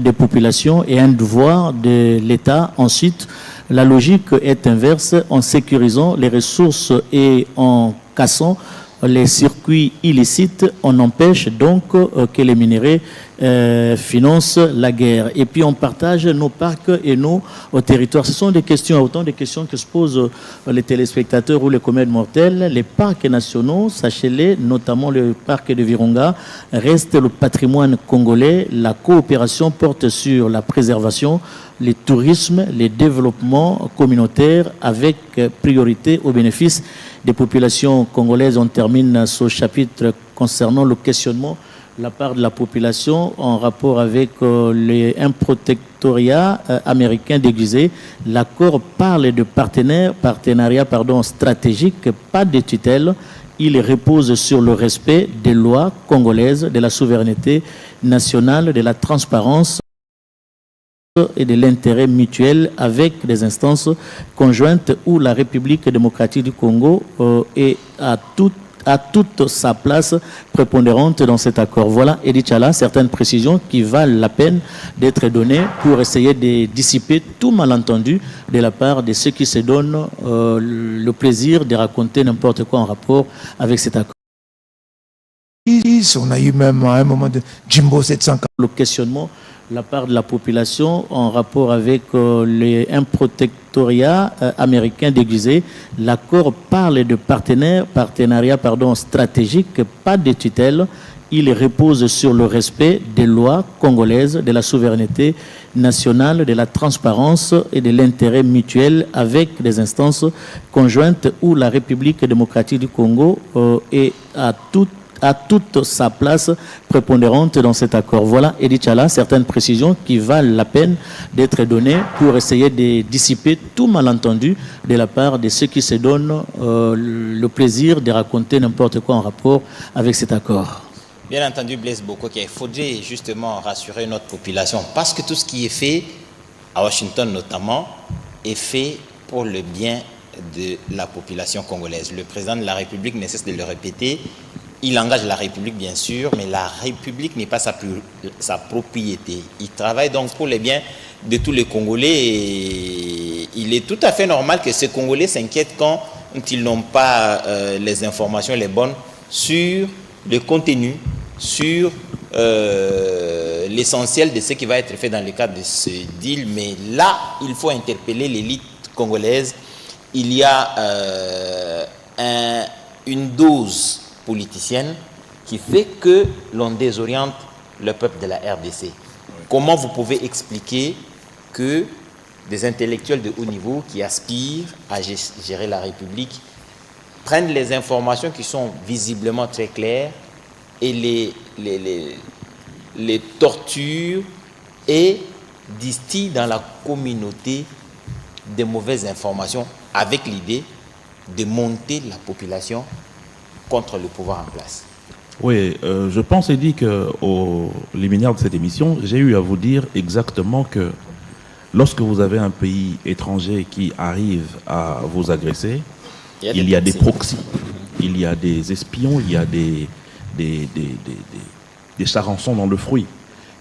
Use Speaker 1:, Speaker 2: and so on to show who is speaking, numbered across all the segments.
Speaker 1: des populations et un devoir de l'État. Ensuite, la logique est inverse, en sécurisant les ressources et en cassant les circuits illicites, on empêche donc que les minéraux financent la guerre. Et puis on partage nos parcs et nos territoires. Ce sont des questions, autant des questions que se posent les téléspectateurs ou les comètes mortels. Les parcs nationaux, sachez-les, notamment le parc de Virunga, restent le patrimoine congolais. La coopération porte sur la préservation, le tourisme, les développements communautaires avec priorité au bénéfice des populations congolaises. On termine ce chapitre concernant le questionnement de la part de la population en rapport avec un protectorat américain déguisé. L'accord parle de partenariat stratégique, pas de tutelle. Il repose sur le respect des lois congolaises, de la souveraineté nationale, de la transparence et de l'intérêt mutuel avec des instances conjointes où la République démocratique du Congo est à toute sa place prépondérante dans cet accord. Voilà, Edith Chala, certaines précisions qui valent la peine d'être données pour essayer de dissiper tout malentendu de la part de ceux qui se donnent le plaisir de raconter n'importe quoi en rapport avec cet accord.
Speaker 2: On a eu même à un moment de Jimbo 740.
Speaker 1: Le questionnement de la part de la population en rapport avec un protectorat américain déguisé. L'accord parle de partenariat stratégique, pas de tutelle. Il repose sur le respect des lois congolaises, de la souveraineté nationale, de la transparence et de l'intérêt mutuel avec des instances conjointes où la République démocratique du Congo est à toute sa place prépondérante dans cet accord. Voilà, Edith Chala, certaines précisions qui valent la peine d'être données pour essayer de dissiper tout malentendu de la part de ceux qui se donnent le plaisir de raconter n'importe quoi en rapport avec cet accord.
Speaker 3: Bien entendu, Blaise Boko, qu'il faudrait justement rassurer notre population parce que tout ce qui est fait, à Washington notamment, est fait pour le bien de la population congolaise. Le président de la République ne cesse de le répéter. Il engage la République, bien sûr, mais la République n'est pas sa propriété. Il travaille donc pour le bien de tous les Congolais et il est tout à fait normal que ces Congolais s'inquiètent quand ils n'ont pas les informations les bonnes sur le contenu, sur l'essentiel de ce qui va être fait dans le cadre de ce deal. Mais là, il faut interpeller l'élite congolaise. Il y a une dose politicienne qui fait que l'on désoriente le peuple de la RDC. Comment vous pouvez expliquer que des intellectuels de haut niveau qui aspirent à gérer la République prennent les informations qui sont visiblement très claires et les torturent et distillent dans la communauté des mauvaises informations avec l'idée de monter la population contre le pouvoir en place?
Speaker 4: Oui, je pense, Eddy, qu'au liminaire de cette émission, j'ai eu à vous dire exactement que lorsque vous avez un pays étranger qui arrive à vous agresser, il y a des proxys, il y a des espions, il y a des charançons dans le fruit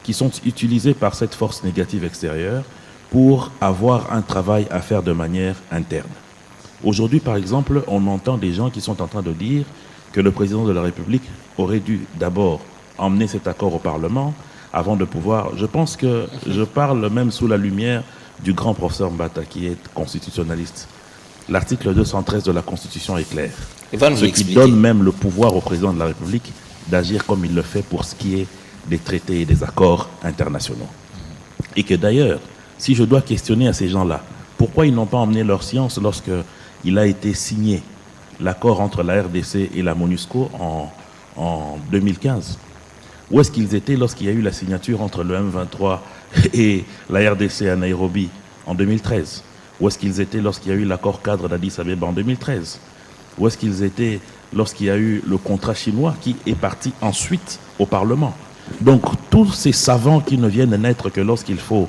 Speaker 4: qui sont utilisés par cette force négative extérieure pour avoir un travail à faire de manière interne. Aujourd'hui, par exemple, on entend des gens qui sont en train de dire que le président de la République aurait dû d'abord emmener cet accord au Parlement avant de pouvoir... Je pense que je parle même sous la lumière du grand professeur Mbata qui est constitutionnaliste. L'article 213 de la Constitution est clair. Ce qui donne même le pouvoir au président de la République d'agir comme il le fait pour ce qui est des traités et des accords internationaux. Et que d'ailleurs, si je dois questionner à ces gens-là, pourquoi ils n'ont pas emmené leur science lorsqu'il a été signé l'accord entre la RDC et la MONUSCO en 2015. Où est-ce qu'ils étaient lorsqu'il y a eu la signature entre le M23 et la RDC à Nairobi en 2013? Où est-ce qu'ils étaient lorsqu'il y a eu l'accord cadre d'Addis Abeba en 2013? Où est-ce qu'ils étaient lorsqu'il y a eu le contrat chinois qui est parti ensuite au Parlement? Donc tous ces savants qui ne viennent naître que lorsqu'il faut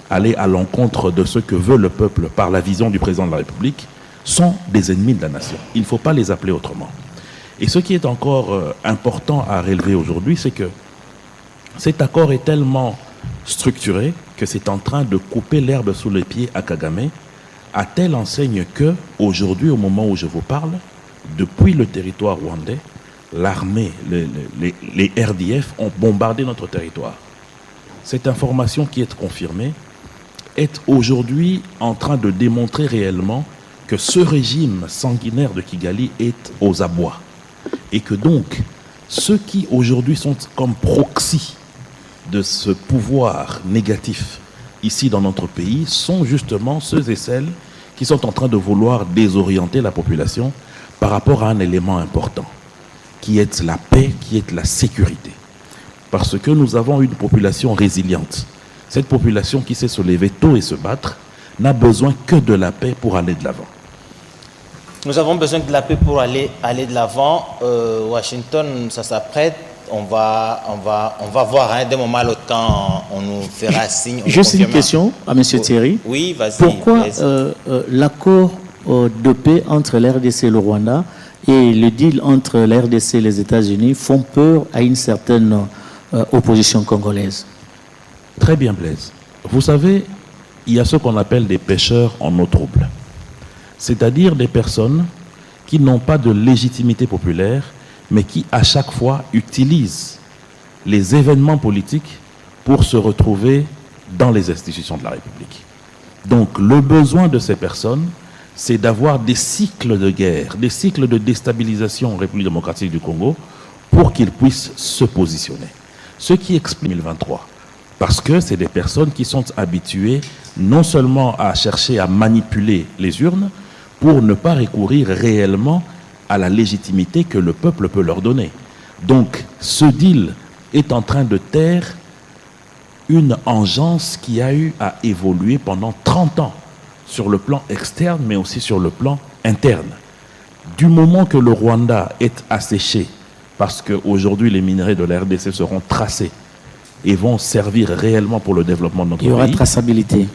Speaker 4: aller à l'encontre de ce que veut le peuple par la vision du président de la République sont des ennemis de la nation. Il ne faut pas les appeler autrement. Et ce qui est encore important à relever aujourd'hui, c'est que cet accord est tellement structuré que c'est en train de couper l'herbe sous les pieds à Kagame, à telle enseigne que, aujourd'hui, au moment où je vous parle, depuis le territoire rwandais, l'armée, les RDF ont bombardé notre territoire. Cette information qui est confirmée est aujourd'hui en train de démontrer réellement que ce régime sanguinaire de Kigali est aux abois. Et que donc, ceux qui aujourd'hui sont comme proxy de ce pouvoir négatif ici dans notre pays sont justement ceux et celles qui sont en train de vouloir désorienter la population par rapport à un élément important, qui est la paix, qui est la sécurité. Parce que nous avons une population résiliente. Cette population qui sait se lever tôt et se battre n'a besoin que de la paix pour aller de l'avant.
Speaker 3: Nous avons besoin de la paix pour aller de l'avant. Washington, ça s'apprête. On va voir, hein, d'un moment à l'autre, quand on nous fera signe.
Speaker 1: Juste une question à M. Thierry.
Speaker 3: Oui, vas-y.
Speaker 1: Pourquoi l'accord de paix entre l'RDC et le Rwanda et le deal entre l'RDC et les États-Unis font peur à une certaine opposition congolaise?
Speaker 4: Très bien, Blaise. Vous savez, il y a ce qu'on appelle des pêcheurs en eau trouble. C'est-à-dire des personnes qui n'ont pas de légitimité populaire, mais qui, à chaque fois, utilisent les événements politiques pour se retrouver dans les institutions de la République. Donc, le besoin de ces personnes, c'est d'avoir des cycles de guerre, des cycles de déstabilisation en République démocratique du Congo pour qu'ils puissent se positionner. Ce qui explique 2023. Parce que c'est des personnes qui sont habituées non seulement à chercher à manipuler les urnes pour ne pas recourir réellement à la légitimité que le peuple peut leur donner. Donc, ce deal est en train de taire une engeance qui a eu à évoluer pendant 30 ans sur le plan externe, mais aussi sur le plan interne. Du moment que le Rwanda est asséché, parce qu'aujourd'hui les minerais de la RDC seront tracés et vont servir réellement pour le développement de notre pays.
Speaker 1: Il y aura traçabilité.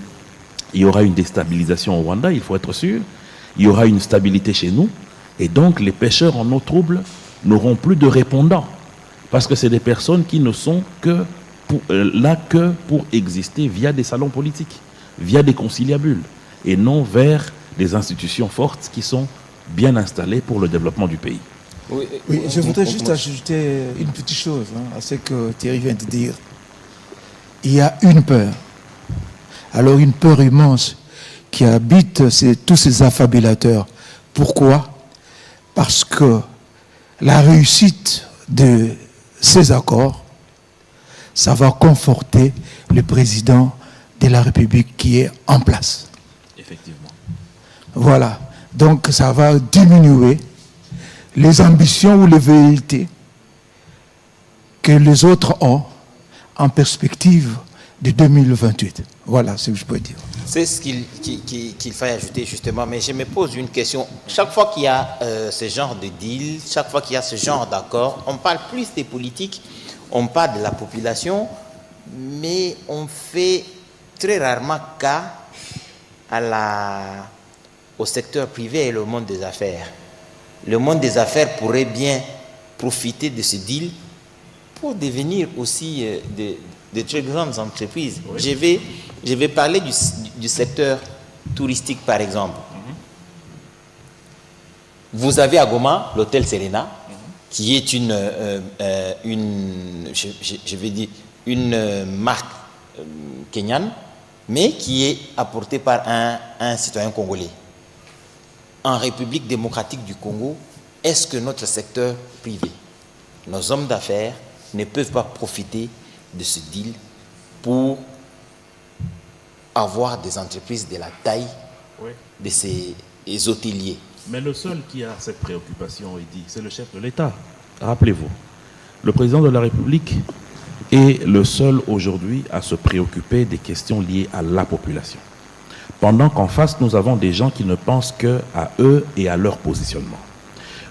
Speaker 4: Il y aura une déstabilisation au Rwanda, il faut être sûr. Il y aura une stabilité chez nous. Et donc, les pêcheurs en eau trouble n'auront plus de répondants. Parce que c'est des personnes qui ne sont là que pour exister via des salons politiques, via des conciliabules, et non vers des institutions fortes qui sont bien installées pour le développement du pays.
Speaker 2: Oui, je voudrais juste ajouter une petite chose à ce que Thierry vient de dire. Il y a une peur. Alors une peur immense qui habite tous ces affabulateurs. Pourquoi? Parce que la réussite de ces accords, ça va conforter le président de la République qui est en place.
Speaker 4: Effectivement.
Speaker 2: Voilà. Donc ça va diminuer les ambitions ou les velléités que les autres ont en perspective de 2028. Voilà ce que je peux dire.
Speaker 3: C'est ce qu'il faut ajouter justement, mais je me pose une question. Chaque fois qu'il y a ce genre de deal, chaque fois qu'il y a ce genre d'accord, on parle plus des politiques, on parle de la population, mais on fait très rarement cas au secteur privé et au monde des affaires. Le monde des affaires pourrait bien profiter de ce deal pour devenir aussi de très grandes entreprises. Oui. Je vais parler du secteur touristique, par exemple. Vous avez à Goma l'hôtel Serena, qui est une marque kenyane, mais qui est apportée par un citoyen congolais. En République démocratique du Congo, est-ce que notre secteur privé, nos hommes d'affaires, ne peuvent pas profiter de ce deal pour avoir des entreprises de la taille de ces hôteliers?
Speaker 4: Mais le seul qui a cette préoccupation, c'est le chef de l'État. Rappelez-vous, le président de la République est le seul aujourd'hui à se préoccuper des questions liées à la population. Pendant qu'en face, nous avons des gens qui ne pensent qu'à eux et à leur positionnement.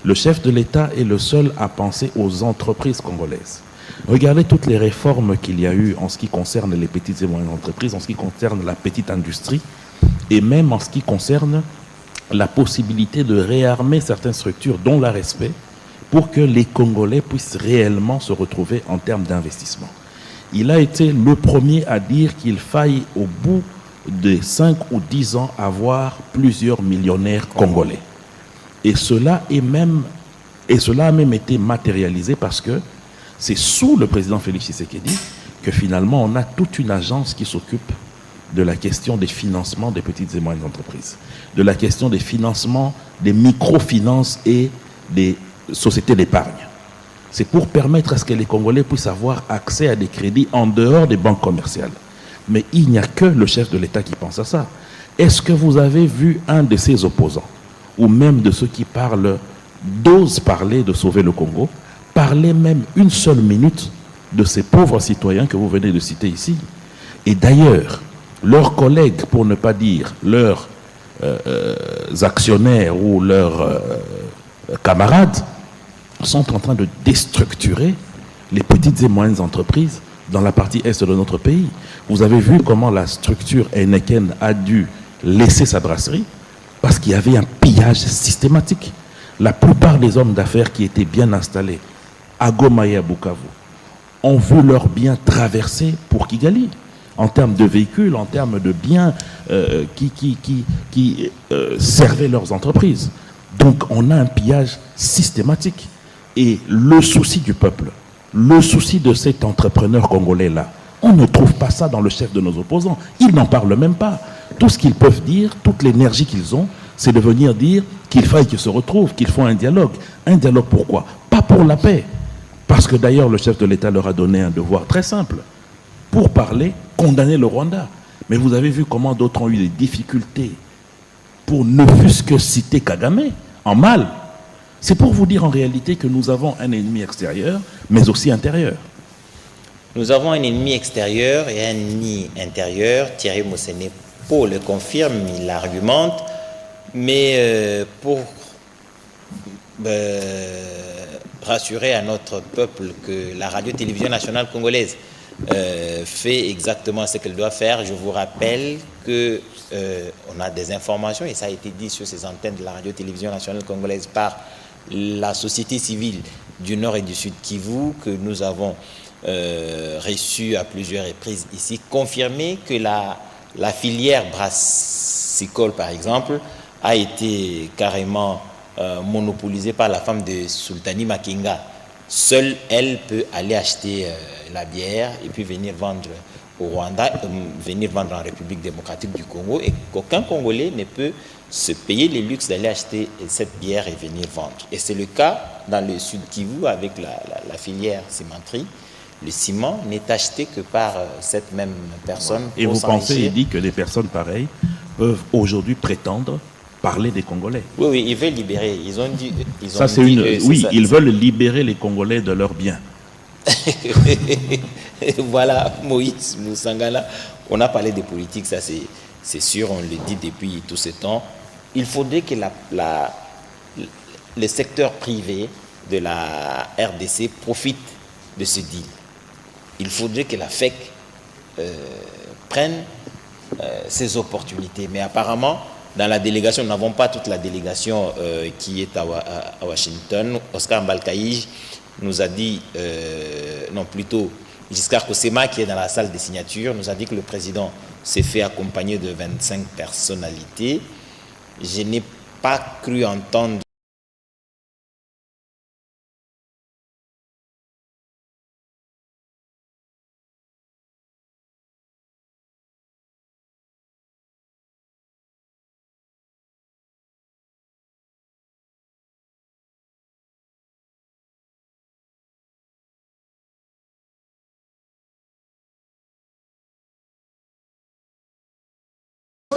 Speaker 4: Le chef de l'État est le seul à penser aux entreprises congolaises. Regardez toutes les réformes qu'il y a eu en ce qui concerne les petites et moyennes entreprises, en ce qui concerne la petite industrie, et même en ce qui concerne la possibilité de réarmer certaines structures, dont la respect, pour que les Congolais puissent réellement se retrouver en termes d'investissement. il a été le premier à dire qu'il faille au bout de 5 ou 10 ans avoir plusieurs millionnaires congolais. Et cela a même été matérialisé parce que c'est sous le président Félix Tshisekedi que finalement on a toute une agence qui s'occupe de la question des financements des petites et moyennes entreprises, de la question des financements des microfinances et des sociétés d'épargne. C'est pour permettre à ce que les Congolais puissent avoir accès à des crédits en dehors des banques commerciales. Mais il n'y a que le chef de l'État qui pense à ça. Est-ce que vous avez vu un de ses opposants, ou même de ceux qui d'osent parler de sauver le Congo, parler même une seule minute de ces pauvres citoyens que vous venez de citer ici? Et d'ailleurs, leurs collègues, pour ne pas dire leurs actionnaires ou leurs camarades, sont en train de déstructurer les petites et moyennes entreprises dans la partie est de notre pays. Vous avez vu comment la structure Heineken a dû laisser sa brasserie parce qu'il y avait un pillage systématique. La plupart des hommes d'affaires qui étaient bien installés à Goma et à Bukavu ont vu leurs biens traverser pour Kigali, en termes de véhicules, en termes de biens qui servaient leurs entreprises. Donc on a un pillage systématique. Et le souci du peuple, le souci de cet entrepreneur congolais-là, on ne trouve pas ça dans le chef de nos opposants. Ils n'en parlent même pas. Tout ce qu'ils peuvent dire, toute l'énergie qu'ils ont, c'est de venir dire qu'il faille qu'ils se retrouvent, qu'ils font un dialogue. Un dialogue pourquoi? Pas pour la paix. Parce que d'ailleurs, le chef de l'État leur a donné un devoir très simple. Pour parler, condamner le Rwanda. Mais vous avez vu comment d'autres ont eu des difficultés pour ne fût-ce que citer Kagame en mal. C'est pour vous dire en réalité que nous avons un ennemi extérieur, mais aussi intérieur.
Speaker 3: Nous avons un ennemi extérieur et un ennemi intérieur. Thierry Mosenepo le confirme, il l'argumente. Mais pour rassurer à notre peuple que la radio-télévision nationale congolaise fait exactement ce qu'elle doit faire, je vous rappelle que on a des informations, et ça a été dit sur ces antennes de la radio-télévision nationale congolaise par la société civile du Nord et du Sud Kivu, que nous avons reçu à plusieurs reprises ici, confirmer que la filière brassicole, par exemple, a été carrément monopolisée par la femme de Sultani Makenga. Seule elle peut aller acheter la bière et puis venir vendre au Rwanda, venir vendre en République démocratique du Congo, et qu'aucun Congolais ne peut se payer les luxes d'aller acheter cette bière et venir vendre. Et c'est le cas dans le Sud Kivu avec la filière cimenterie. Le ciment n'est acheté que par cette même personne.
Speaker 4: Et vous pensez, il dit que des personnes pareilles peuvent aujourd'hui prétendre parler des Congolais?
Speaker 3: Oui, oui, ils veulent libérer. Ils ont dit
Speaker 4: ils veulent libérer les Congolais de leurs biens.
Speaker 3: Voilà, Moïse Moussangala, on a parlé de politique, ça c'est sûr, on le dit depuis tout ce temps. Il faudrait que le secteur privé de la RDC profite de ce deal. Il faudrait que la FEC prenne ces opportunités. Mais apparemment, dans la délégation, nous n'avons pas toute la délégation qui est à Washington. Oscar Mbalkaïj nous a dit, non plutôt Giscard Kosema qui est dans la salle des signatures, nous a dit que le président s'est fait accompagner de 25 personnalités. Je n'ai pas cru entendre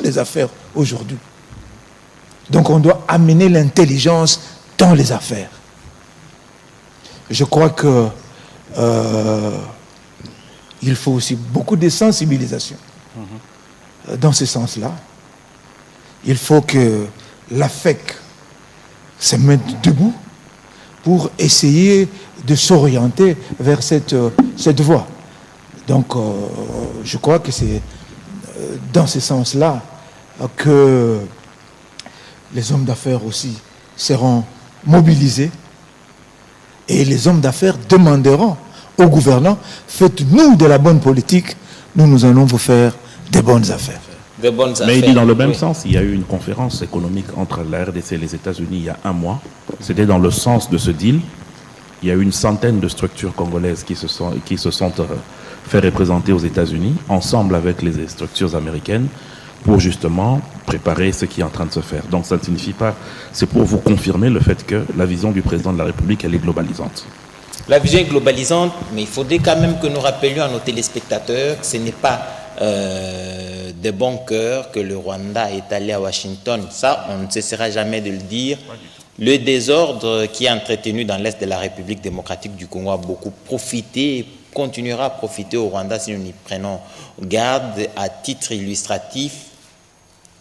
Speaker 2: les affaires aujourd'hui. Donc on doit amener l'intelligence dans les affaires. Je crois que il faut aussi beaucoup de sensibilisation. Dans ce sens-là, il faut que la FEC se mette debout pour essayer de s'orienter vers cette voie. Donc je crois que c'est dans ce sens-là que les hommes d'affaires aussi seront mobilisés et les hommes d'affaires demanderont aux gouvernants, faites-nous de la bonne politique, nous allons vous faire des bonnes affaires.
Speaker 3: De bonnes affaires.
Speaker 4: Mais il dit dans le même sens, il y a eu une conférence économique entre la RDC et les États-Unis il y a un mois. C'était dans le sens de ce deal. Il y a eu une centaine de structures congolaises qui se sont fait représenter aux États-Unis, ensemble avec les structures américaines, pour justement préparer ce qui est en train de se faire. Donc ça ne signifie pas, c'est pour vous confirmer le fait que la vision du président de la République, elle est globalisante.
Speaker 3: La vision est globalisante, mais il faudrait quand même que nous rappelions à nos téléspectateurs que ce n'est pas de bon cœur que le Rwanda est allé à Washington. Ça, on ne cessera jamais de le dire. Le désordre qui est entretenu dans l'Est de la République démocratique du Congo a beaucoup profité, continuera à profiter au Rwanda si nous n'y prenons garde. À titre illustratif,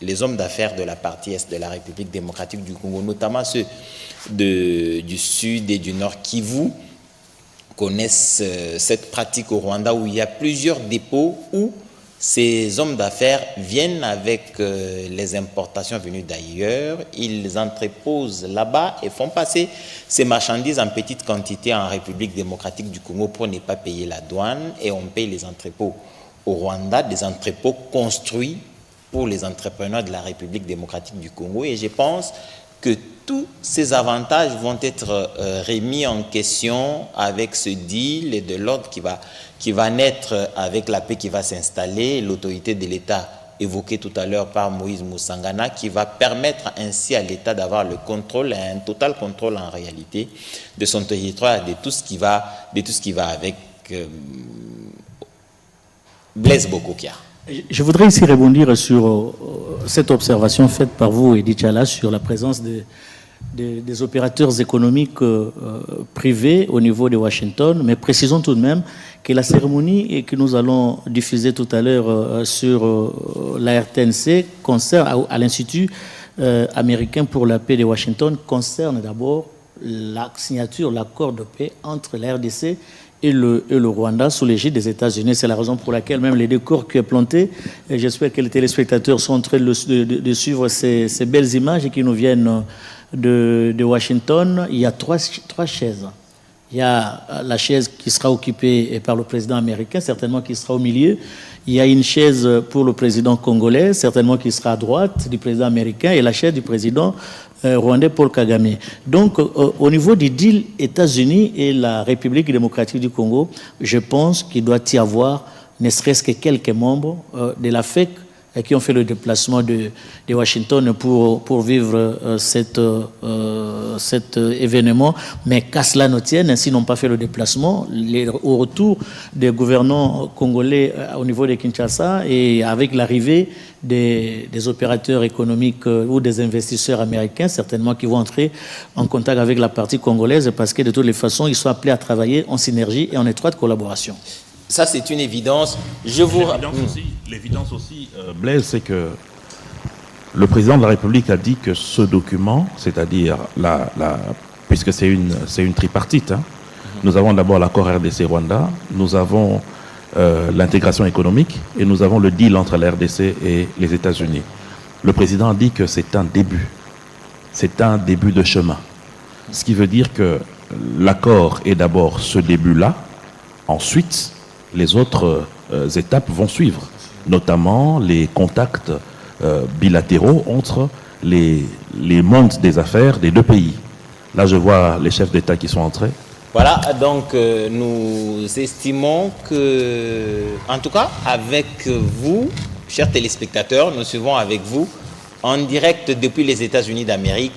Speaker 3: les hommes d'affaires de la partie Est de la République démocratique du Congo, notamment ceux du Sud et du Nord Kivu, connaissent cette pratique au Rwanda où il y a plusieurs dépôts où ces hommes d'affaires viennent avec les importations venues d'ailleurs, ils entreposent là-bas et font passer ces marchandises en petite quantité en République démocratique du Congo pour ne pas payer la douane, et on paye les entrepôts au Rwanda, des entrepôts construits pour les entrepreneurs de la République démocratique du Congo, et je pense que tous ces avantages vont être remis en question avec ce deal et de l'ordre qui va naître avec la paix qui va s'installer, l'autorité de l'État évoquée tout à l'heure par Moïse Moussangana, qui va permettre ainsi à l'État d'avoir le contrôle, un total contrôle en réalité de son territoire, de tout ce qui va avec. Blaise Bokokia.
Speaker 1: Je voudrais ici rebondir sur cette observation faite par vous, Edith Chala, sur la présence des opérateurs économiques privés au niveau de Washington, mais précisons tout de même que la cérémonie que nous allons diffuser tout à l'heure sur la RTNC concerne, à l'Institut américain pour la paix de Washington, concerne d'abord la signature, l'accord de paix entre la RDC et le Rwanda sous l'égide des États-Unis. C'est la raison pour laquelle même les décors qui est planté, et j'espère que les téléspectateurs sont en train de suivre ces belles images qui nous viennent de Washington. Il y a trois chaises. Il y a la chaise qui sera occupée par le président américain, certainement qui sera au milieu. Il y a une chaise pour le président congolais, certainement qui sera à droite du président américain, et la chaise du président rwandais Paul Kagame. Donc, au niveau du deal États-Unis et la République démocratique du Congo, je pense qu'il doit y avoir ne serait-ce que quelques membres de la FEC qui ont fait le déplacement de Washington pour vivre cet événement, mais qu'à cela ne tienne, ainsi n'ont pas fait le déplacement. Au retour des gouvernants congolais au niveau de Kinshasa et avec l'arrivée des opérateurs économiques ou des investisseurs américains, certainement qui vont entrer en contact avec la partie congolaise, parce que de toutes les façons, ils sont appelés à travailler en synergie et en étroite collaboration.
Speaker 3: Ça, c'est une évidence.
Speaker 4: L'évidence aussi, Blaise, c'est que le président de la République a dit que ce document, c'est-à-dire puisque c'est une tripartite, hein, nous avons d'abord l'accord RDC-Rwanda, nous avons l'intégration économique et nous avons le deal entre la RDC et les États-Unis. Le président a dit que c'est un début de chemin. Ce qui veut dire que l'accord est d'abord ce début-là, ensuite les autres étapes vont suivre, notamment les contacts bilatéraux entre les mondes des affaires des deux pays. Là, je vois les chefs d'État qui sont entrés.
Speaker 3: Voilà, donc nous estimons que, en tout cas, avec vous, chers téléspectateurs, nous suivons avec vous en direct depuis les États-Unis d'Amérique,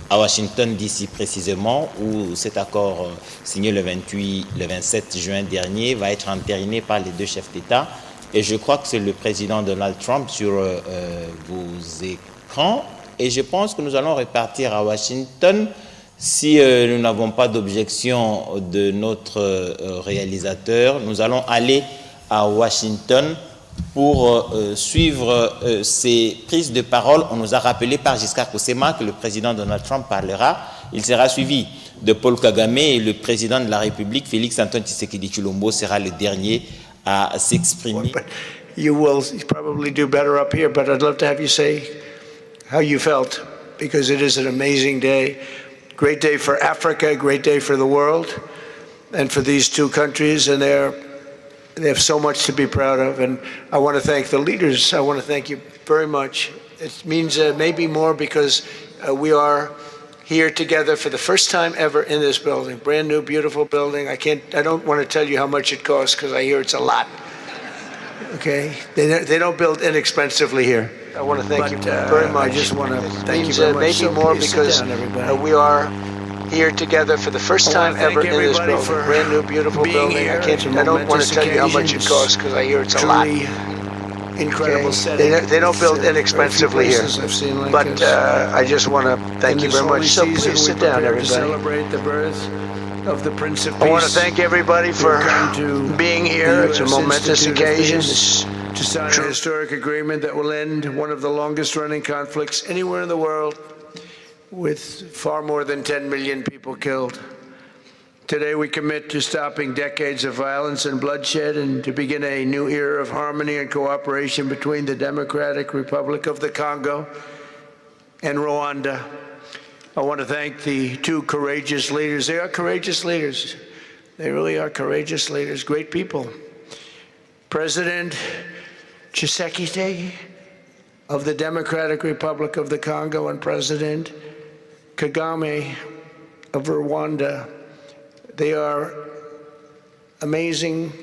Speaker 3: à Washington DC précisément, où cet accord signé le 27 juin dernier va être entériné par les deux chefs d'État. Et je crois que c'est le président Donald Trump sur vos écrans. Et je pense que nous allons repartir à Washington si nous n'avons pas d'objection de notre réalisateur. Nous allons aller à Washington pour suivre ces prises de parole. On nous a rappelé par Giscard Koussema que le président Donald Trump parlera. Il sera suivi de Paul Kagame et le président de la République, Félix Antoine Tshisekedi Tshilombo, sera le dernier à s'exprimer.
Speaker 5: You will probably do better up here, but I'd love to have you say how you felt, because it is an amazing day. Great day for Africa, great day for the world. and for these two countries, and they have so much to be proud of. And I want to thank the leaders. I want to thank you very much. It means maybe more because we are here together for the first time ever in this building. Brand new, beautiful building. I don't want to tell you how much it costs because I hear it's a lot. Okay? They don't build inexpensively here. I want to thank you very much. I just want to thank you very much. Maybe more because we are here together for the first time ever in this building. Brand new, beautiful building. I don't want to tell you how much it costs because I hear it's a lot. Incredible setting. They don't build inexpensively here. But I just want to thank you very much. So please sit down, everybody. Celebrate the birth of the Prince of Peace. I want to thank everybody for being here. It's a momentous occasion. To sign a historic agreement that will end one of the longest running conflicts anywhere in the world, with far more than 10 million people killed. Today we commit to stopping decades of violence and bloodshed and to begin a new era of harmony and cooperation between the Democratic Republic of the Congo and Rwanda. I want to thank the two courageous leaders. They are courageous leaders. They really are courageous leaders, great people. President TSHIKAPA of the Democratic Republic of the Congo and President Kagame of Rwanda. They are amazing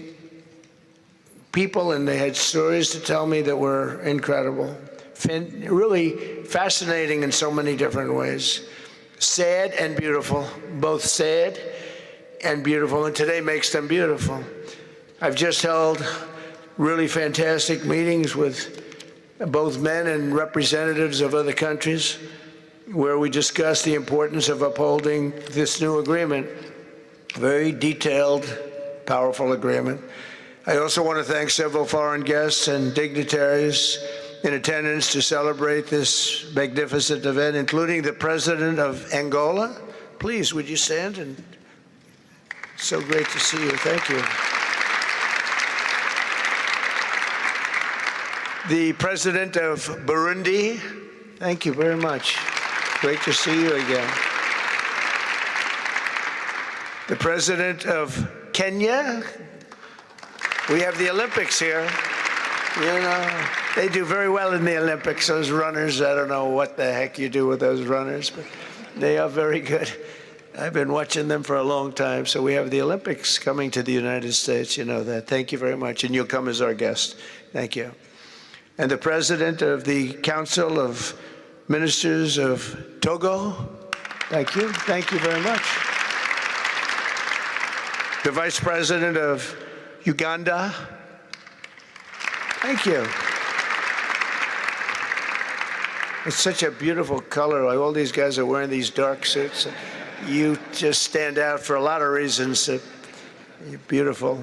Speaker 5: people, and they had stories to tell me that were incredible. Really fascinating in so many different ways. Sad and beautiful, both sad and beautiful, and today makes them beautiful. I've just held really fantastic meetings with both men and representatives of other countries where we discussed the importance of upholding this new agreement. Very detailed, powerful agreement. I also want to thank several foreign guests and dignitaries in attendance to celebrate this magnificent event, including the President of Angola. Please, would you stand? And so great to see you. Thank you. The President of Burundi. Thank you very much. Great to see you again. The President of Kenya. We have the Olympics here. You know, they do very well in the Olympics, those runners. I don't know what the heck you do with those runners, but they are very good. I've been watching them for a long time. So we have the Olympics coming to the United States, you know that. Thank you very much, and you'll come as our guest. Thank you. And the President of the Council of Ministers of Togo. Thank you. Thank you very much. The Vice President of Uganda. Thank you. It's such a beautiful color. Like all these guys are wearing these dark suits. You just stand out for a lot of reasons. You're beautiful.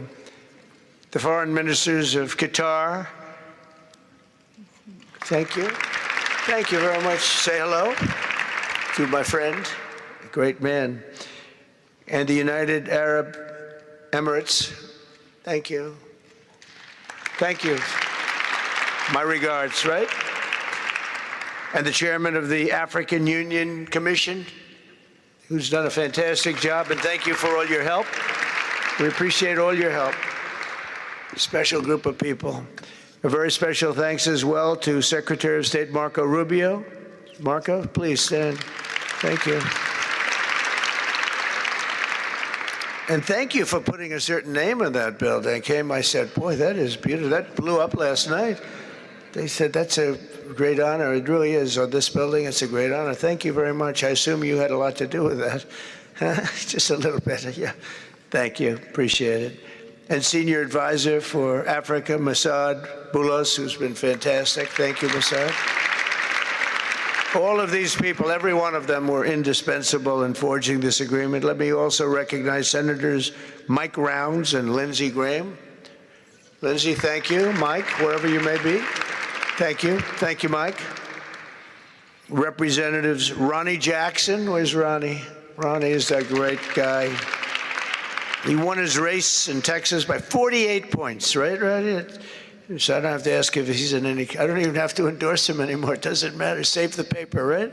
Speaker 5: The Foreign Ministers of Qatar. Thank you. Thank you very much. Say hello to my friend, a great man. And the United Arab Emirates. Thank you. Thank you. My regards, right? And the chairman of the African Union Commission, who's done a fantastic job, and thank you for all your help. We appreciate all your help. A special group of people. A very special thanks as well to Secretary of State Marco Rubio. Marco, please stand. Thank you. And thank you for putting a certain name on that building. I said, boy, that is beautiful. That blew up last night. They said, that's a great honor. It really is. On this building, it's a great honor. Thank you very much. I assume you had a lot to do with that. Just a little bit, yeah. Thank you, appreciate it. And Senior Advisor for Africa, Masad Boulos, who's been fantastic. Thank you, Masad. All of these people, every one of them were indispensable in forging this agreement. Let me also recognize Senators Mike Rounds and Lindsey Graham. Lindsey, thank you. Mike, wherever you may be. Thank you. Thank you, Mike. Representatives Ronnie Jackson. Where's Ronnie? Ronnie is that great guy. He won his race in Texas by 48 points, right? So I don't have to ask if he's in any, I don't even have to endorse him anymore. It doesn't matter. Save the paper, right?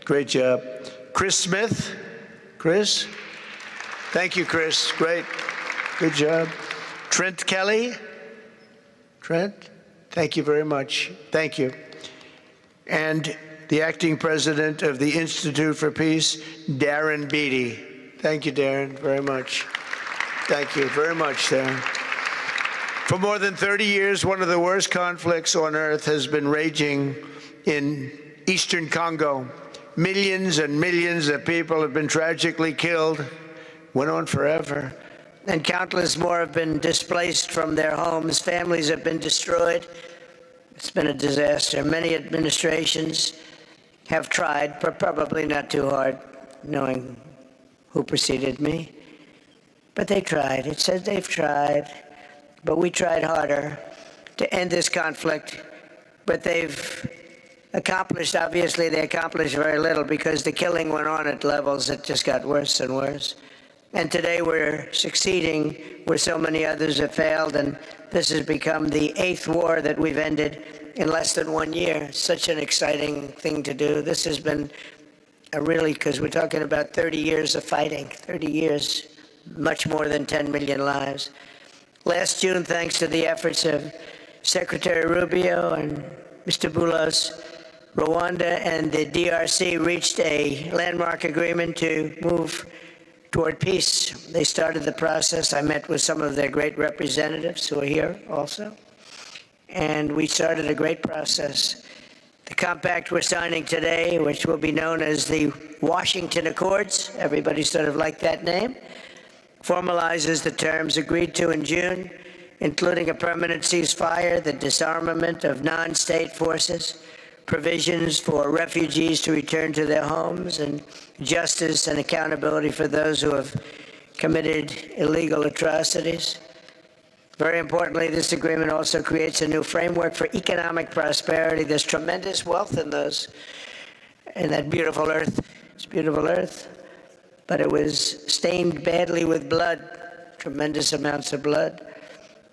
Speaker 5: Great job. Chris Smith. Chris. Thank you, Chris. Great. Good job. Trent Kelly. Trent, thank you very much. Thank you. And the acting president of the Institute for Peace, Darren Beatty. Thank you, Darren, very much. Thank you very much, Darren. For more than 30 years, one of the worst conflicts on earth has been raging in eastern Congo. Millions and millions of people have been tragically killed, went on forever. And countless more have been displaced from their homes. Families have been destroyed. It's been a disaster. Many administrations have tried, but probably not too hard, knowing who preceded me. But they tried. It says they've tried. But we tried harder to end this conflict. But they've accomplished, obviously, they accomplished very little because the killing went on at levels that just got worse and worse. And today we're succeeding where so many others have failed, and this has become the 8th war that we've ended in less than 1 year. Such an exciting thing to do. This has been a really, because we're talking about 30 years of fighting, 30 years, much more than 10 million lives. Last June, thanks to the efforts of Secretary Rubio and Mr. Boulos, Rwanda and the DRC reached a landmark agreement to move toward peace. They started the process. I met with some of their great representatives who are here also. And we started a great process. The compact we're signing today, which will be known as the Washington Accords, everybody sort of liked that name, formalizes the terms agreed to in June, including a permanent ceasefire, the disarmament of non-state forces, provisions for refugees to return to their homes, and justice and accountability for those who have committed illegal atrocities. Very importantly, this agreement also creates a new framework for economic prosperity. There's tremendous wealth in that beautiful earth. It's beautiful earth, but it was stained badly with blood, tremendous amounts of blood.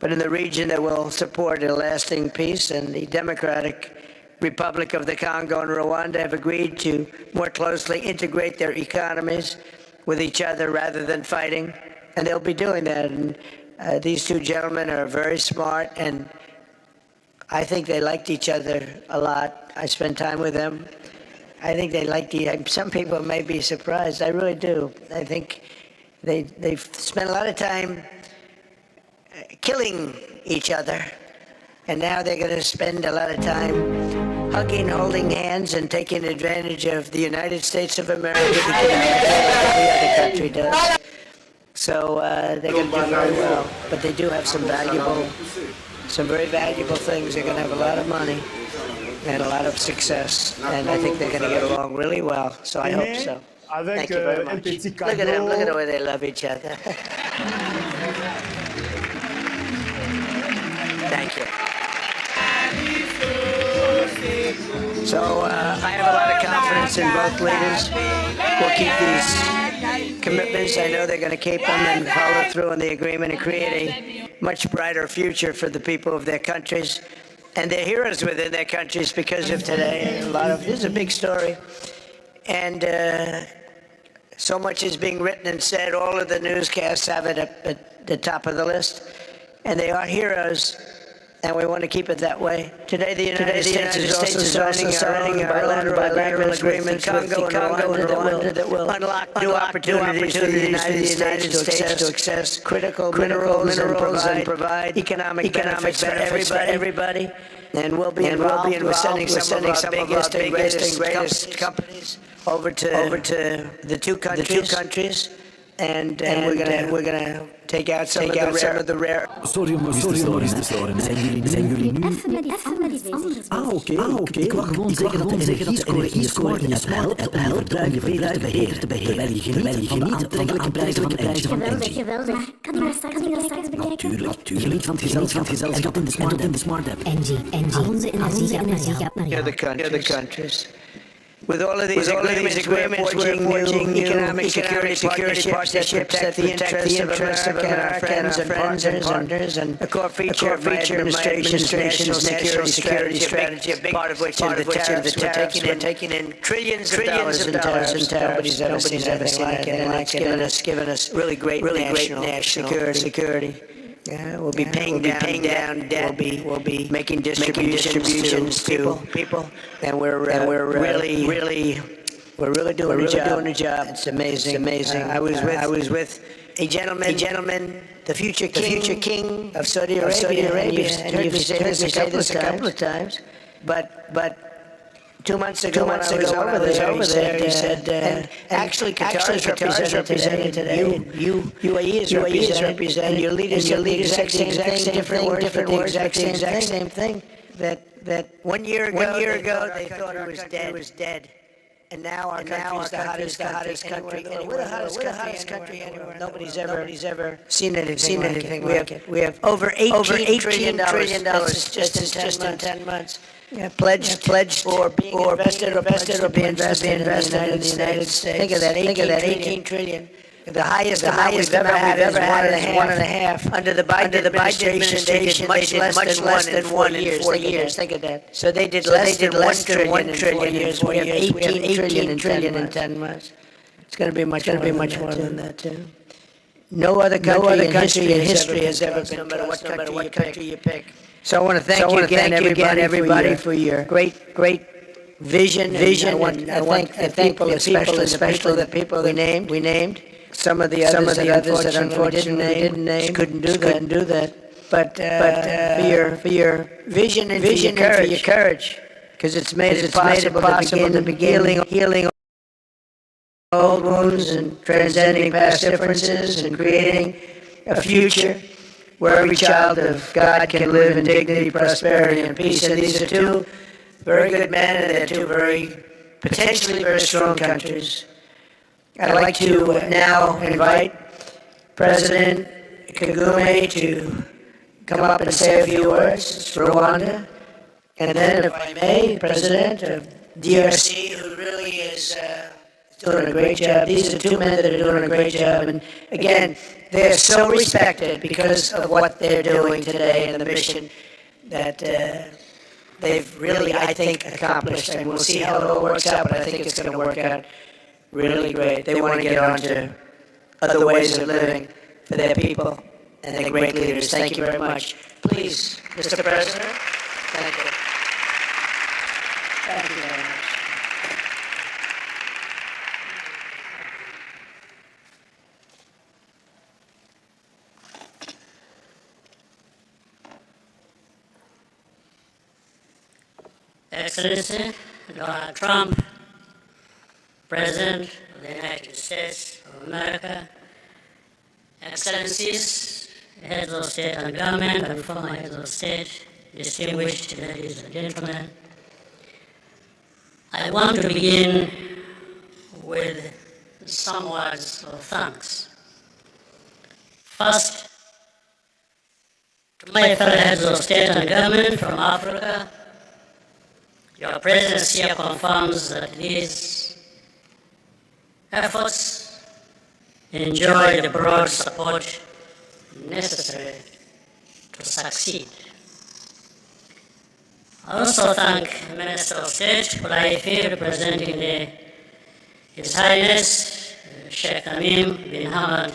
Speaker 5: But in the region that will support a lasting peace, and the Democratic Republic of the Congo and Rwanda have agreed to more closely integrate their economies with each other rather than fighting, and they'll be doing that. And these two gentlemen are very smart, and I think they liked each other a lot. I spent time with them. I think they liked some people may be surprised. I really do. I think they've spent a lot of time killing each other, and now they're going to spend a lot of time hugging, holding hands, and taking advantage of the United States of America economically like every other country does. So they're going to do very well. But they do have some very valuable things. They're going to have a lot of money and a lot of success. And I think they're going to get along really well. So I hope so. Thank you very much. Look at them. Look at the way they love each other. Thank you. So I have a lot of confidence in both leaders. We'll keep these commitments. I know they're going to keep them and follow through on the agreement and create a much brighter future for the people of their countries. And they're heroes within their countries because of today. This is a big story. And so much is being written and said. All of the newscasts have it at the top of the list. And they are heroes. And we want to keep it that way. Today, the United States is also signing our own bilateral agreements with the Congo and Rwanda that will unlock new opportunities for the United States to access critical minerals and provide economic benefits for everybody. And we'll be involved with sending some of our biggest and greatest companies over to the two countries. And we're gonna take out some of the rare.
Speaker 6: Sorry, zijn jullie nu? Oké. Ik wou gewoon zeggen dat de energiescore in het helpt te beheren. Terwijl je geniet van de aantrekkelijke prijzen van energie.
Speaker 7: Geweldig. Kan die maar straks bekijken?
Speaker 6: Tuurlijk. Van het gezelschap in de smart app.
Speaker 7: Engie. Al onze energie gaat naar jou.
Speaker 5: The countries.
Speaker 8: With all of these agreements, we're forging new economic security partnerships that the interests of America and our friends and partners, and a core feature of my administration's national security strategy, a big part of which are the tariffs. We're taking in trillions of dollars in tariffs. Nobody's ever seen anything like it, and it's given us really great national security. We'll be paying down debt. We'll be making distributions to people, and we're really doing a job. It's amazing. I was with a gentleman, the future king of Saudi Arabia, and you've heard me say this a couple of times, but 2 months ago when I was over there, he said, and actually Qatar is represented today, UAE is represented, and your leaders said the exact same thing, that 1 year ago they thought it was dead. And now our country is the hottest country anywhere. We're the hottest country anywhere. Nobody's ever seen anything like it. We have over $18 trillion just in 10 months. Pledged for being invested or be invested in the United States. Think of that, 18 trillion. The highest we've ever had is 1.5. Under the Biden administration, they did much less than 1 in 4 years. Think of that. So they did less than 1 trillion in 4 years. We have 18 trillion in 10 months. It's going to be much more than that, too. No other country in history has ever been, no matter what country you pick. So I want to thank you again, everybody, for your great vision. I thank people, especially the people we named. Some of the others that unfortunately didn't name couldn't do that. But for your vision and for your courage, because it's made it possible to begin healing old wounds and transcending past differences and creating a future where every child of God can live in dignity, prosperity, and peace. And these are two very good men, and they're two potentially very strong countries. I'd like to now invite President Kagame to come up and say a few words for Rwanda. And then, if I may, President of DRC, who really is doing a great job. These are two men that are doing a great job. And again, they're so respected because of what they're doing today and the mission that they've really, I think, accomplished. And we'll see how it all works out, but I think it's going to work out really great. They want to get on to other ways of living for their people, and they're great leaders. Thank you very much. Please, Mr. President, thank you. Thank you very much.
Speaker 9: Excellency Donald Trump, President of the United States of America, Excellencies, heads of state and government, and former heads of state, distinguished ladies and gentlemen, I want to begin with some words of thanks. First, to my fellow heads of state and government from Africa, your presence here confirms that these efforts enjoy the broad support necessary to succeed. I also thank Minister of State Kulaifi, representing His Highness Sheikh Tamim bin Hamad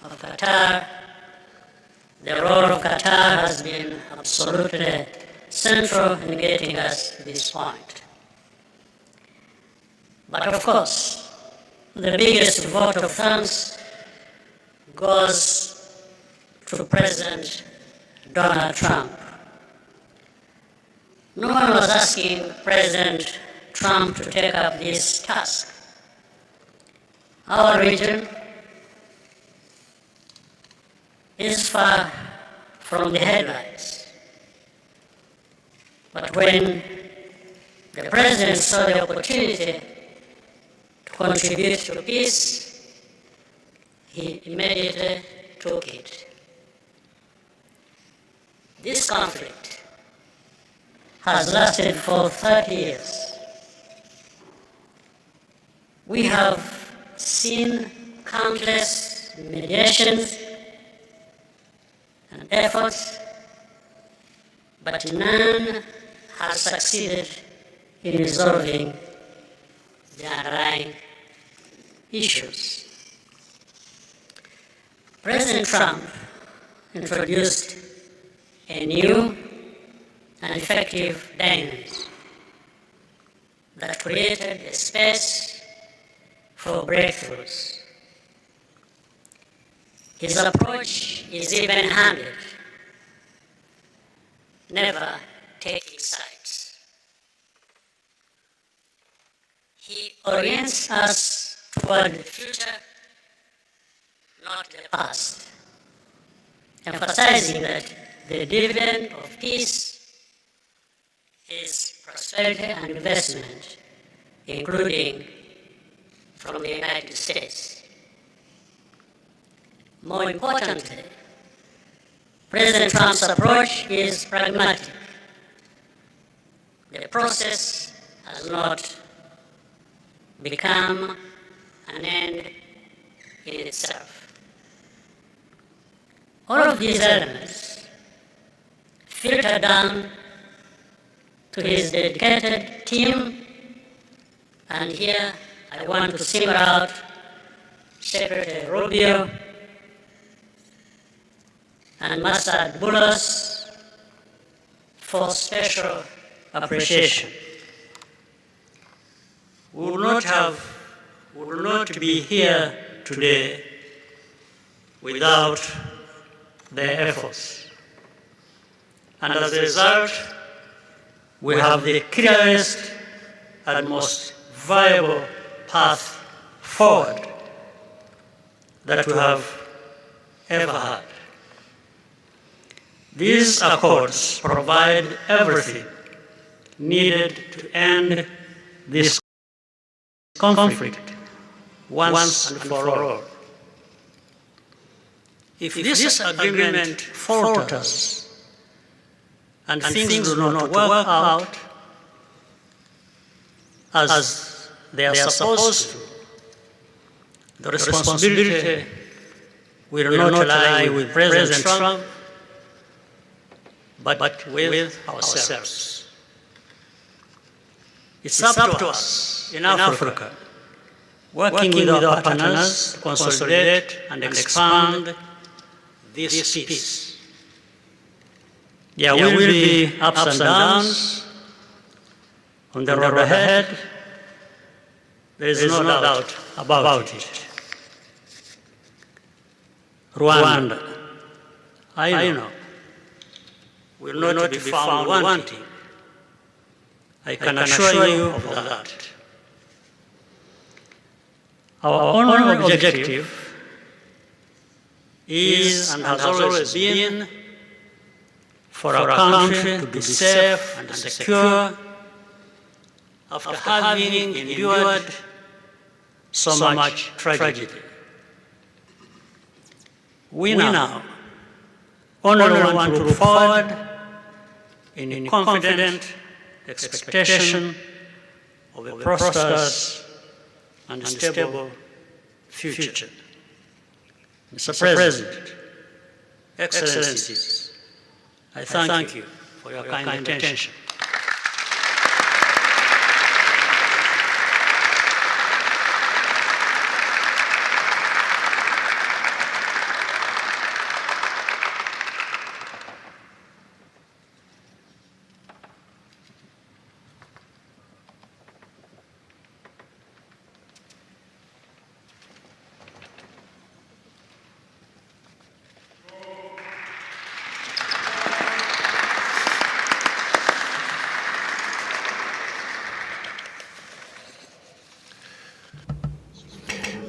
Speaker 9: of Qatar. The role of Qatar has been absolutely central in getting us to this point. But of course, the biggest vote of thanks goes to President Donald Trump. No one was asking President Trump to take up this task. Our region is far from the headlines. But when the President saw the opportunity to contribute to peace, he immediately took it. This conflict has lasted for 30 years. We have seen countless mediations and efforts, but none has succeeded in resolving the underlying issues. President Trump introduced a new and effective dynamism that created a space for breakthroughs. His approach is even-handed, never taking sides. He orients us toward the future, not the past, emphasizing that the dividend of peace is prosperity and investment, including from the United States. More importantly, President Trump's approach is pragmatic. The process has not become an end in itself. All of these elements filter down to his dedicated team, and here I want to single out Secretary Rubio and Master Boulos for special appreciation. We would not be here today without their efforts. And as a result, we have the clearest and most viable path forward that we have ever had. These accords provide everything needed to end this conflict once and for all. If this agreement falters and things do not work out as they are supposed to, the responsibility will not lie with President Trump, but with ourselves. It's up to us in Africa, working with our partners to consolidate and expand this peace. There will be ups and downs on the road ahead. There is no doubt about it. Rwanda, I know, will not be found wanting. I can assure you of that. Our only objective is and has always been for our country to be safe and secure after having endured so much tragedy. We now only want to look forward in confident expectation of a prosperous and stable future. Mr. President, Excellencies, I thank you for your kind attention.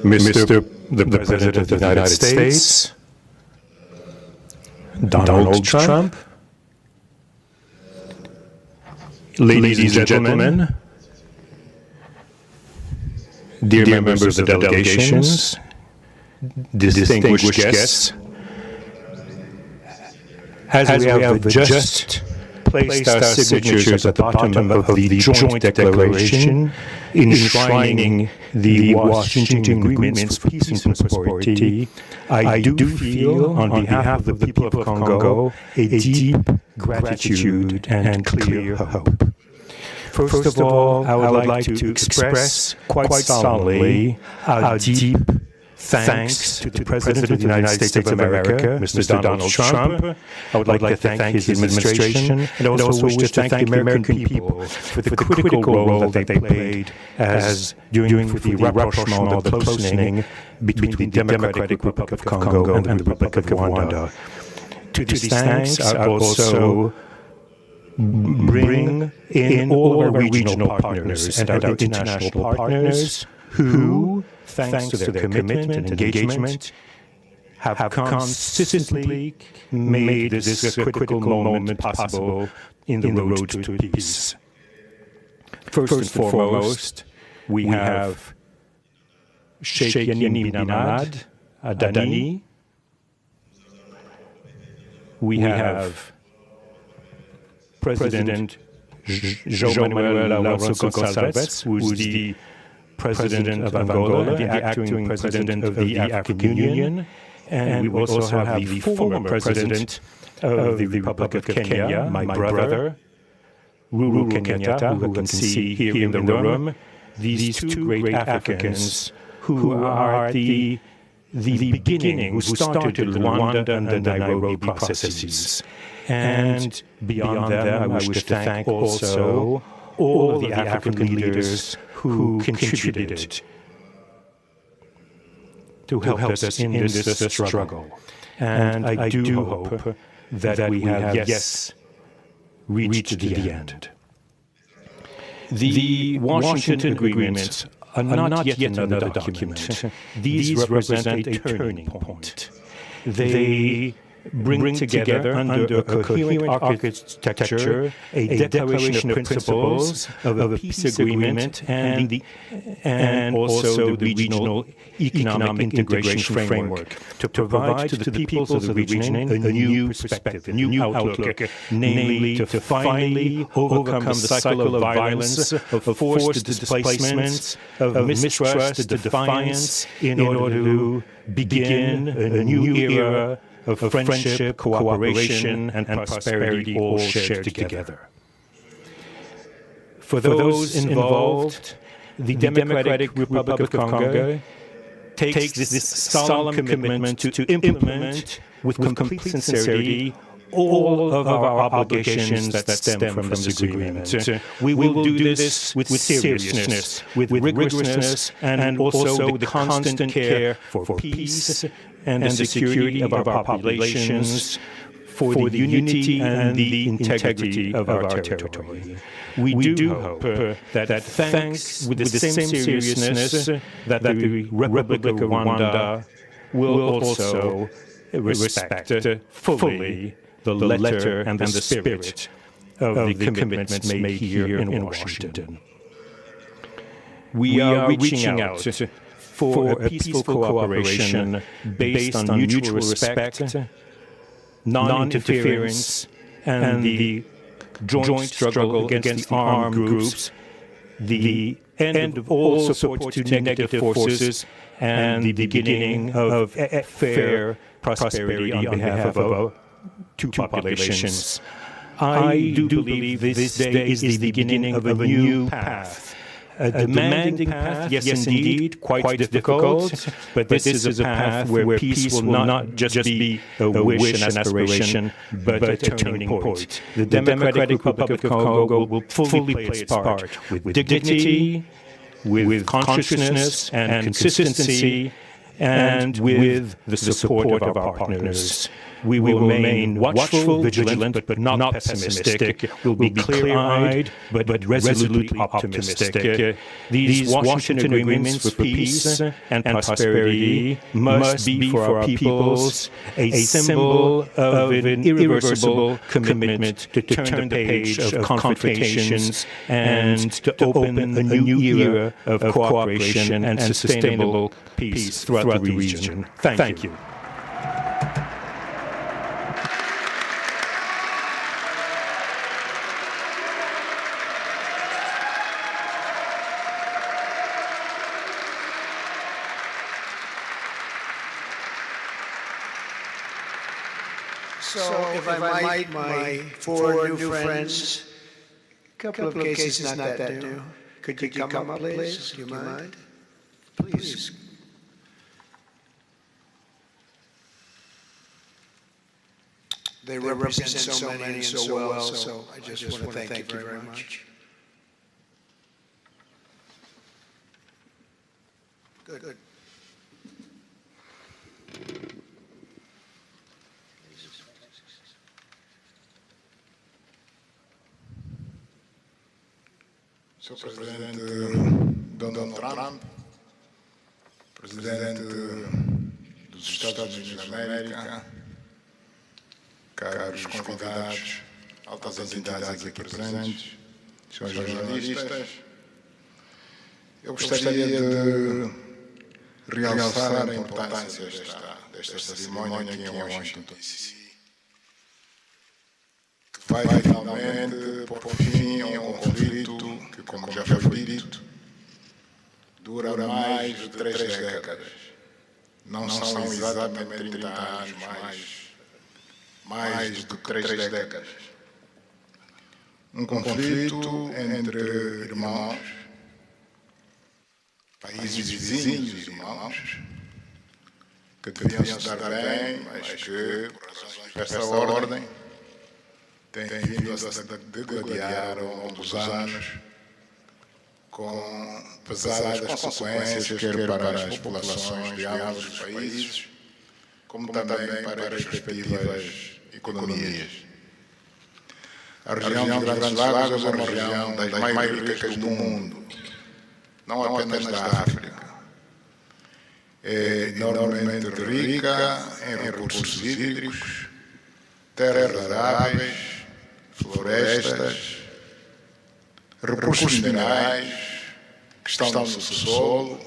Speaker 10: Mr. the President of the United States, Donald Trump, ladies and gentlemen, dear members of the delegations, distinguished guests, as we have just placed our signatures at the bottom of the joint declaration enshrining the Washington Agreements for Peace and Prosperity, I do feel, on behalf of the people of Congo, a deep gratitude and clear hope. First of all, I would like to express quite solemnly our deep thanks to the President of the United States of America, Mr. Donald Trump. I would like to thank his administration and also wish to thank the American people for the critical role that they played as during the rapprochement, the closening between the Democratic Republic of Congo and the Republic of Rwanda. To these thanks, I also bring in all of our regional partners and our international partners who, thanks to their commitment and engagement, have consistently made this critical moment possible in the road to peace. First and foremost, we have Sheikh Yanim bin Ahmad Adani. We have President João Manuel Alonso Gonçalves, who is the President of Angola, the acting President of the African Union, and we also have the former President of the Republic of Kenya, my brother, Uhuru Kenyatta, who you can see here in the room. These two great Africans who are the beginning, who started the Rwanda and the Nairobi processes. And beyond them, I wish to thank also all of the African leaders who contributed to help us in this struggle. And I do hope that we have, yes, reached the end. The Washington Agreements are not yet another document. These represent a turning point. They bring together under a coherent architecture a declaration of principles of a peace agreement and also the regional economic integration framework to provide to the peoples of the region a new perspective, a new outlook, namely to finally overcome the cycle of violence, of forced displacements, of mistrust, defiance, in order to begin a new era of friendship, cooperation, and prosperity all shared together. For those involved, the Democratic Republic of Congo takes this solemn commitment to implement with complete sincerity all of our obligations that stem from this agreement. We will do this with seriousness, with rigorousness, and also the constant care for peace and the security of our populations, for the unity and the integrity of our territory. We do hope that thanks with the same seriousness that the Republic of Rwanda will also respect fully the letter and the spirit of the commitments made here in Washington. We are reaching out for a peaceful cooperation based on mutual respect, non-interference, and the joint struggle against the armed groups, the end of all support to negative forces, and the beginning of fair prosperity on behalf of two populations. I do believe this day is the beginning of a new path. A demanding path, yes indeed, quite difficult, but this is a path where peace will not just be a wish and aspiration, but a turning point. The Democratic Republic of Congo will fully play its part with dignity, with consciousness and consistency, and with the support of our partners. We will remain watchful, vigilant, but not pessimistic. We'll be clear-eyed, but resolutely optimistic. These Washington Agreements for peace and prosperity must be for our peoples a symbol of an irreversible commitment to turn the page of confrontations and to open a new era of cooperation and sustainable peace throughout the region. Thank you.
Speaker 5: So, if I might, my four new friends, a couple of cases not that new. Could you come up, please? Do you mind? Please. They represent so many and so well, so I just want to thank you very much. Good.
Speaker 11: Sr. Presidente Donald Trump, Presidente dos Estados Unidos da América, caros convidados, altas entidades aqui presentes, senhores jornalistas, eu gostaria de realçar a importância desta cerimónia aqui em Washington, D.C., que vai finalmente pôr fim a um conflito que, como já foi dito, dura mais de 3 décadas. Não são exatamente 30 anos, mais de 3 décadas. Um conflito entre irmãos, países vizinhos irmãos, que deviam se dar bem, mas que, por razões dessa ordem, têm vindo a se degladiar ao longo dos anos, com pesadas consequências, quer para as populações de ambos os países, como também para as respectivas economias. A região dos Grandes Lagos é uma região das mais ricas do mundo, não apenas da África. É enormemente rica em recursos hídricos, terras aráveis, florestas, recursos minerais que estão no subsolo,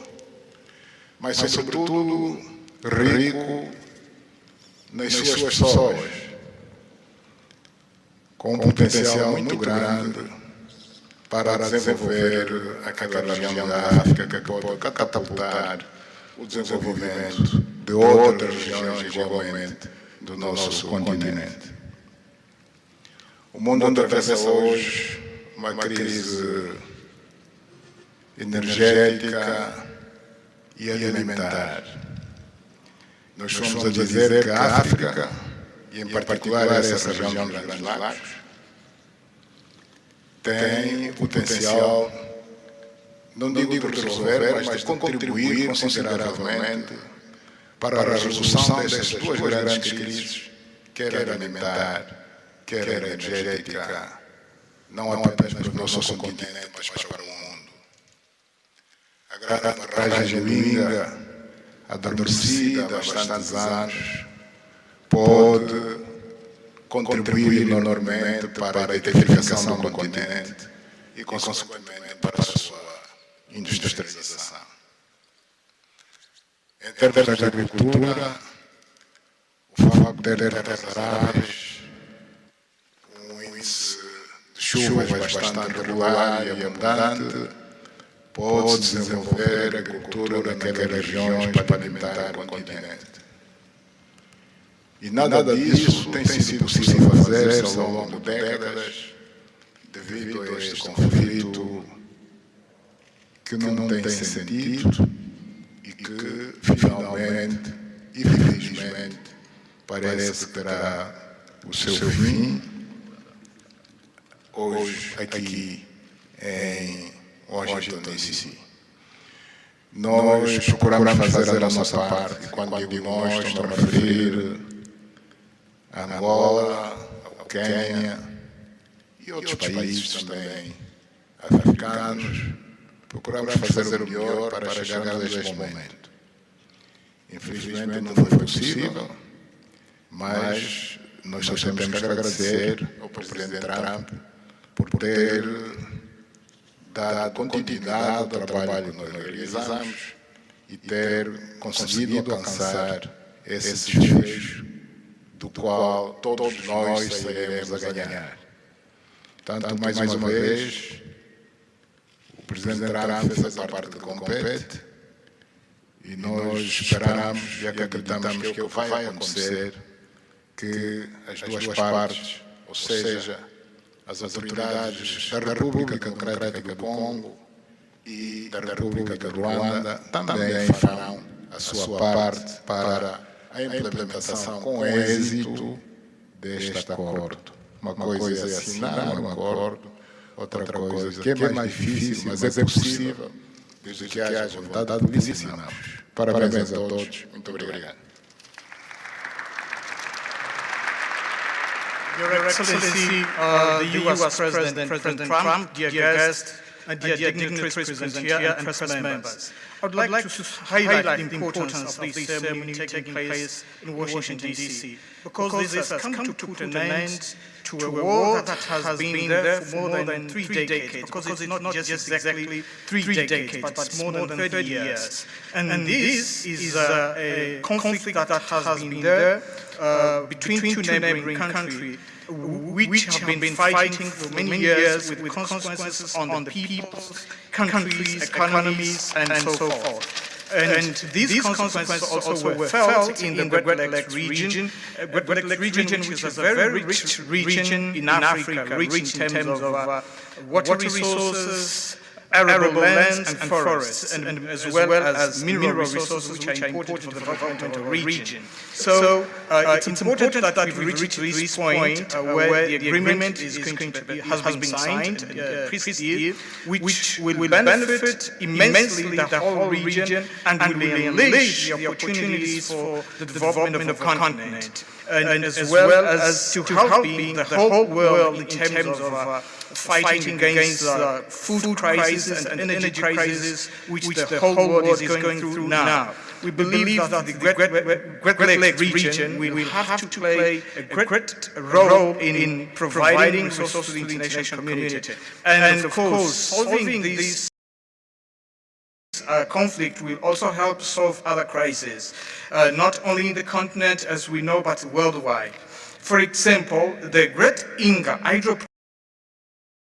Speaker 11: mas sobretudo rico nas suas pessoas, com um potencial muito grande para desenvolver aquela região da África que pode catapultar o desenvolvimento de outras regiões igualmente do nosso continente. O mundo atravessa hoje uma crise energética e alimentar. Nós somos a dizer que a África, e em particular essa região dos Grandes Lagos, tem potencial, não digo de resolver, mas de contribuir consideravelmente para a resolução destas duas grandes crises, quer alimentar, quer energética, não apenas para o nosso continente, mas para o mundo. A grande barragem de Linga, adormecida há bastantes anos, pode contribuir enormemente para a identificação do continente e, consequentemente, para a sua industrialização. Em termos de agricultura, o facto de ter terras aráveis, um índice de chuvas bastante regular e abundante, pode desenvolver a agricultura naquelas regiões para alimentar o continente. E nada disso tem sido possível fazer-se ao longo de décadas, devido a este conflito que não tem sentido e que, finalmente e felizmente, parece que terá o seu fim hoje aqui em Washington, D.C. Nós procuramos fazer a nossa parte, e quando digo nós, estou a referir a Angola, ao Quênia e outros países também africanos. Procuramos fazer o melhor para chegar a este momento. Infelizmente não foi possível, mas nós só temos que agradecer ao Presidente Trump por ter dado continuidade ao trabalho que nós realizamos e ter conseguido alcançar esse desfecho do qual todos nós sairemos a ganhar. Tanto, mais uma vez, o Presidente Trump fez a parte que compete e nós esperamos e acreditamos que o que vai acontecer, que que as duas partes, ou seja, as autoridades da República Democrática do Congo e da República de Ruanda também farão a sua parte para a implementação com êxito deste acordo. Uma coisa é assinar um acordo, outra coisa que é mais difícil, mas é possível, desde que haja vontade política. Parabéns a todos. Muito obrigado.
Speaker 12: Your Excellency, the U.S. President Trump, dear guests, and dear dignitaries present here and press members. I would like to highlight the importance of this ceremony taking place in Washington, D.C., because this has come to put an end to a war that has been there for more than 3 decades, because it's not just exactly 3 decades, but it's more than 30 years. And this is a conflict that has been there between two neighboring countries, which have been fighting for many years with consequences on the peoples, countries, economies, and so forth. And these consequences also were felt in the Great Lakes region, which is a very rich region in Africa, rich in terms of water resources, arable lands and forests, and as well as mineral resources which are important for the development of the region. So it's important that we reach this point where the agreement has been signed previously, which will benefit immensely the whole region and will unleash the opportunities for the development of the continent, and as well as to helping the whole world in terms of fighting against food crisis and energy crisis, which the whole world is going through now. We believe that the Great Lakes region will have to play a great role in providing resources to the international community. And of course, solving this conflict will also help solve other crises, not only in the continent as we know, but worldwide. For example, the Great Inga hydro